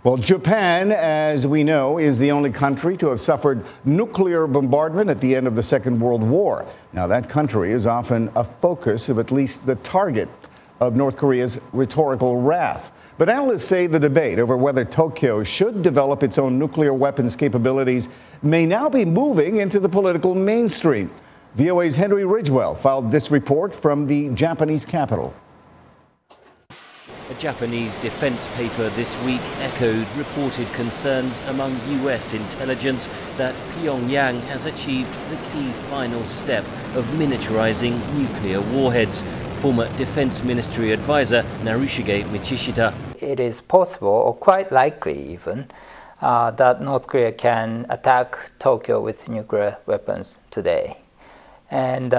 Well, Japan, as we know, is the only country to have suffered nuclear bombardment at the end of the Second World War. Now, that country is often a focus of at least the target of North Korea's rhetorical wrath. But analysts say the debate over whether Tokyo should develop its own nuclear weapons capabilities may now be moving into the political mainstream. VOA's Henry Ridgewell filed this report from the Japanese capital. A Japanese defense paper this week echoed reported concerns among US intelligence that Pyongyang has achieved the key final step of miniaturizing nuclear warheads. Former Defense Ministry advisor Narushige Michishita. It is possible, or quite likely even, that North Korea can attack Tokyo with nuclear weapons today. And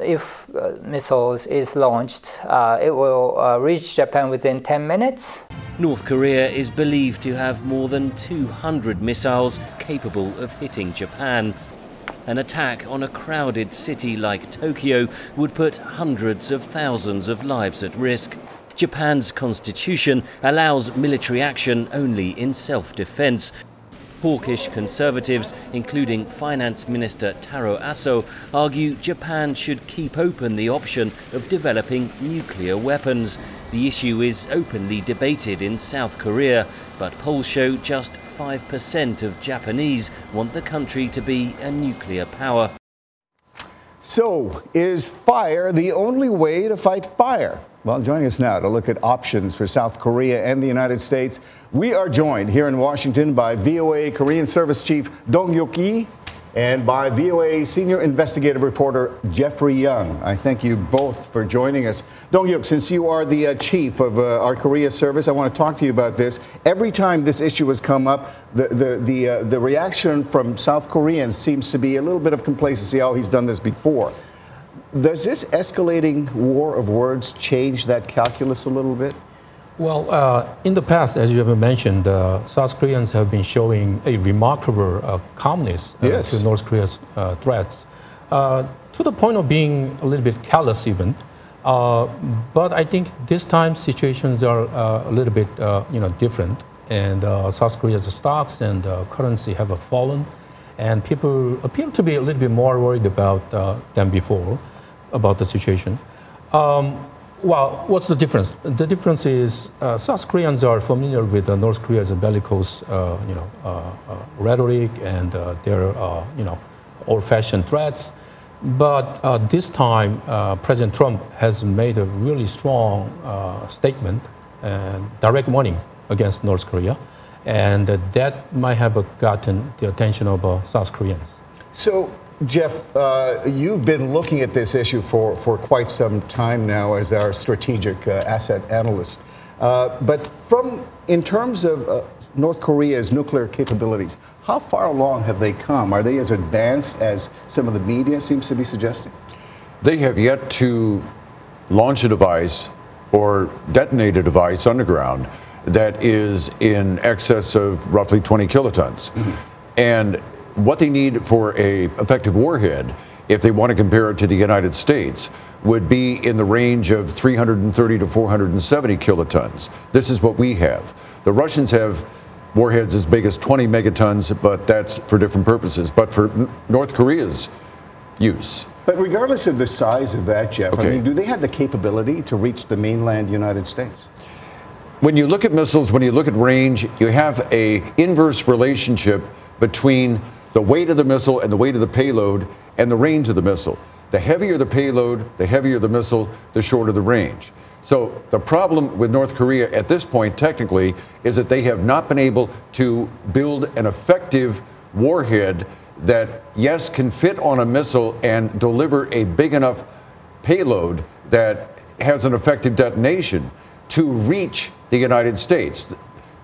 if missiles is launched, it will reach Japan within 10 minutes. North Korea is believed to have more than 200 missiles capable of hitting Japan. An attack on a crowded city like Tokyo would put hundreds of thousands of lives at risk. Japan's constitution allows military action only in self-defense. Hawkish conservatives, including Finance Minister Taro Aso, argue Japan should keep open the option of developing nuclear weapons. The issue is openly debated in South Korea, but polls show just 5% of Japanese want the country to be a nuclear power. So, is fire the only way to fight fire? Well, joining us now to look at options for South Korea and the United States, we are joined here in Washington by VOA Korean Service Chief Dong-Hyuk and by VOA Senior Investigative Reporter Jeffrey Young. I thank you both for joining us. Dong-Hyuk, since you are the chief of our Korea service, I want to talk to you about this. Every time this issue has come up, the reaction from South Koreans seems to be a little bit of complacency. Oh, he's done this before. Does this escalating war of words change that calculus a little bit? Well, in the past, as you have mentioned, South Koreans have been showing a remarkable calmness to North Korea's threats, to the point of being a little bit callous even. But I think this time situations are a little bit different, and South Korea's stocks and currency have fallen, and people appear to be a little bit more worried about than before about the situation. Well, what's the difference? The difference is South Koreans are familiar with North Korea's bellicose, rhetoric and their, old-fashioned threats. But this time, President Trump has made a really strong statement and direct warning against North Korea, and that might have gotten the attention of South Koreans. So, Jeff, you've been looking at this issue for quite some time now as our strategic asset analyst. But in terms of North Korea's nuclear capabilities, how far along have they come? Are they as advanced as some of the media seems to be suggesting? They have yet to launch a device or detonate a device underground that is in excess of roughly 20 kilotons. Mm-hmm. And what they need for an effective warhead, if they want to compare it to the United States, would be in the range of 330 to 470 kilotons. This is what we have. The Russians have warheads as big as 20 megatons, but that's for different purposes. But for North Korea's use. But regardless of the size of that, Jeff, I mean, do they have the capability to reach the mainland United States? When you look at missiles, when you look at range, you have an inverse relationship between the weight of the missile and the weight of the payload and the range of the missile. The heavier the payload, the heavier the missile, the shorter the range. So the problem with North Korea at this point, technically, is that they have not been able to build an effective warhead that, yes, can fit on a missile and deliver a big enough payload that has an effective detonation to reach the United States.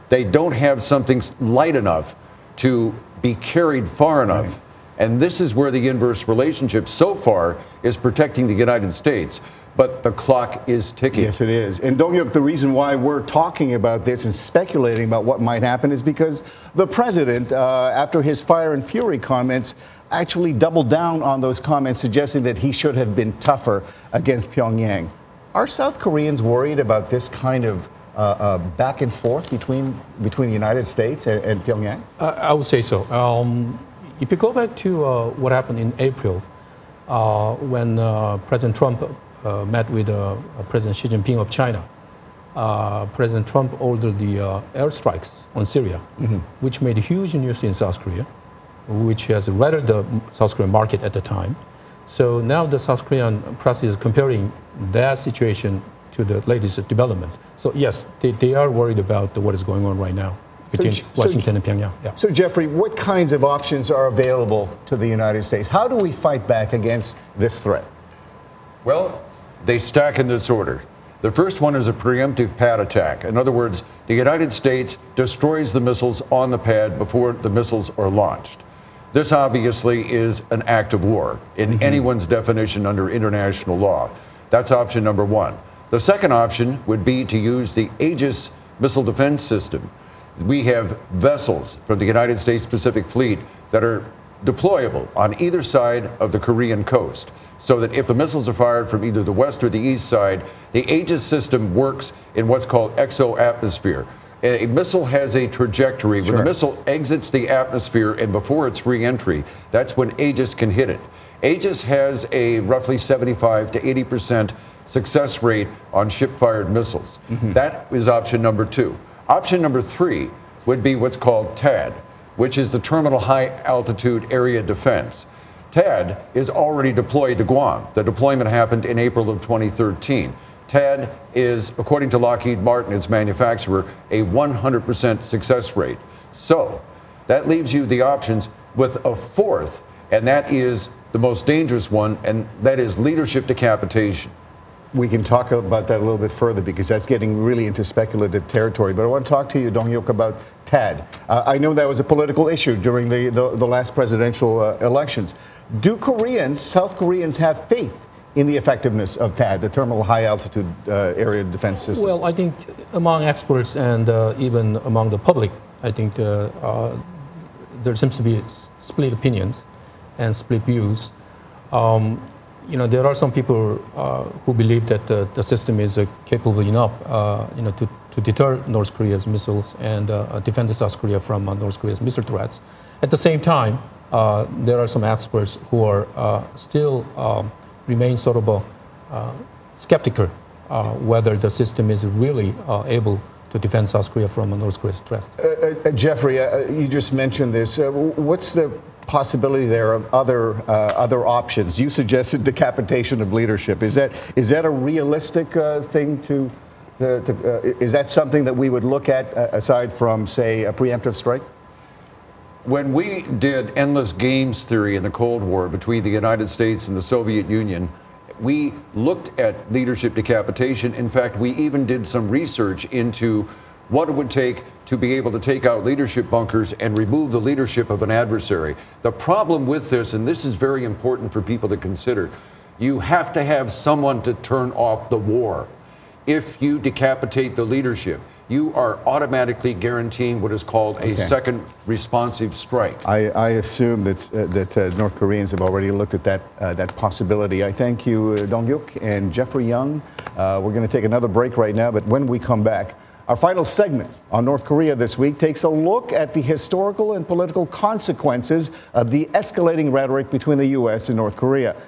They don't have something light enough to be carried far enough. Right. And this is where the inverse relationship so far is protecting the United States. But the clock is ticking. Yes, it is. And Dong-Hyuk, the reason why we're talking about this and speculating about what might happen is because the president, after his fire and fury comments, actually doubled down on those comments, suggesting that he should have been tougher against Pyongyang. Are South Koreans worried about this kind of back and forth between the United States and Pyongyang? I would say so. If you go back to what happened in April, when President Trump met with President Xi Jinping of China, President Trump ordered the airstrikes on Syria, which made huge news in South Korea, which has rattled the South Korean market at the time. So now the South Korean press is comparing that situation to the latest development. So yes, they are worried about what is going on right now between Washington and Pyongyang. Yeah. So Jeffrey, what kinds of options are available to the United States? How do we fight back against this threat? Well, they stack in this order. The first one is a preemptive pad attack. In other words, the United States destroys the missiles on the pad before the missiles are launched. This obviously is an act of war in anyone's definition under international law. That's option number one. The second option would be to use the Aegis missile defense system. We have vessels from the United States Pacific Fleet that are deployable on either side of the Korean coast, so that if the missiles are fired from either the west or the east side, the Aegis system works in what's called exo-atmosphere. A missile has a trajectory. When the missile exits the atmosphere and before its re-entry, that's when Aegis can hit it. Aegis has a roughly 75 to 80% success rate on ship-fired missiles. That is option number two. Option number three would be what's called THAAD, which is the Terminal High Altitude Area Defense. THAAD is already deployed to Guam. The deployment happened in April of 2013. THAAD is, according to Lockheed Martin, its manufacturer, a 100% success rate. So that leaves you the options with a fourth, and that is the most dangerous one, and that is leadership decapitation. We can talk about that a little bit further because that's getting really into speculative territory. But I want to talk to you, Dong-hyuk, about THAAD. I know that was a political issue during the last presidential elections. Do South Koreans have faith in the effectiveness of THAAD, the Terminal High Altitude Area Defense System? Well, I think among experts and even among the public, I think there seems to be split opinions and split views. There are some people who believe that the system is capable enough, to deter North Korea's missiles and defend South Korea from North Korea's missile threats. At the same time, there are some experts who are still remain sort of skeptical whether the system is really able to defend South Korea from North Korea's threats. Jeffrey, you just mentioned this. What's the possibility there of other options? You suggested decapitation of leadership. Is that a realistic thing is that something that we would look at aside from, say, a preemptive strike? When we did endless games theory in the Cold War between the United States and the Soviet Union, we looked at leadership decapitation. In fact, we even did some research into what it would take to be able to take out leadership bunkers and remove the leadership of an adversary. The problem with this, and this is very important for people to consider, you have to have someone to turn off the war. If you decapitate the leadership, you are automatically guaranteeing what is called a second responsive strike. I assume that North Koreans have already looked at that possibility. I thank you, Dong-hyuk and Jeffrey Young. We're going to take another break right now, but when we come back, our final segment on North Korea this week takes a look at the historical and political consequences of the escalating rhetoric between the U.S. and North Korea.